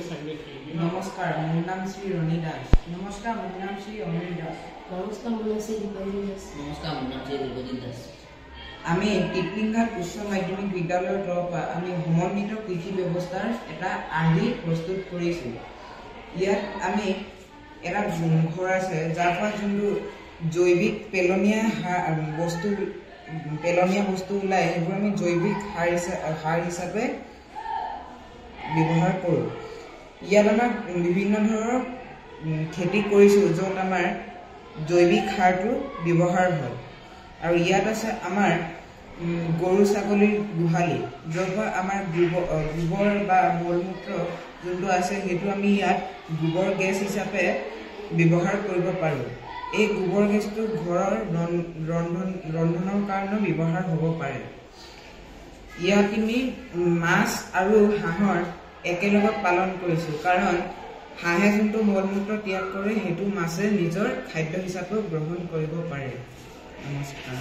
নমস্কাৰ, মোৰ নাম শ্ৰী ৰণী দাস। নমস্কাৰ, মোৰ নাম শ্ৰী অমিত দাস। নমস্কাৰ, মোৰ নাম শ্ৰী দীপাঞ্জন দাস। নমস্কাৰ, মোৰ নাম শ্ৰী দীপজিৎ দাস। আমি টিকলিংঘাট উচ্চ মাধ্যমিক বিদ্যালয়ৰ তৰফৰ পৰা আমি সমন্বিত কৃষি ব্যৱস্থাৰ এটা আৰ্হি প্ৰস্তুত কৰিছোঁ। ইয়াত আমি এটা ঘৰ আছে যাৰ পৰা যোনটো জৈৱিক পেলনীয়া বস্তু ওলায় সেইবোৰ আমি জৈৱিক সাৰ হিচাপে ব্যৱহাৰ কৰোঁ। ইয়াত আমাৰ বিভিন্ন ধৰণৰ খেতি কৰিছোঁ য'ত আমাৰ জৈৱিক সাৰটো ব্যৱহাৰ হয়। আৰু ইয়াত আছে আমাৰ গৰু ছাগলীৰ গোহালি, য'ৰ পৰা আমাৰ গোবৰ বা মলমূত্ৰ যোনটো আছে সেইটো আমি ইয়াত গোবৰ গেছ হিচাপে ব্যৱহাৰ কৰিব পাৰোঁ। এই গোবৰ গেছটো ঘৰৰ ৰন্ধনৰ কাৰণেও ব্যৱহাৰ হ'ব পাৰে। ইয়াত আমি মাছ আৰু হাঁহৰ একেলগত পালন কৰিছোঁ, কাৰণ হাঁহে যোনটো মলমূত্ৰ ত্যাগ কৰে সেইটো মাছে নিজৰ খাদ্য হিচাপেও গ্ৰহণ কৰিব পাৰে। নমস্কাৰ।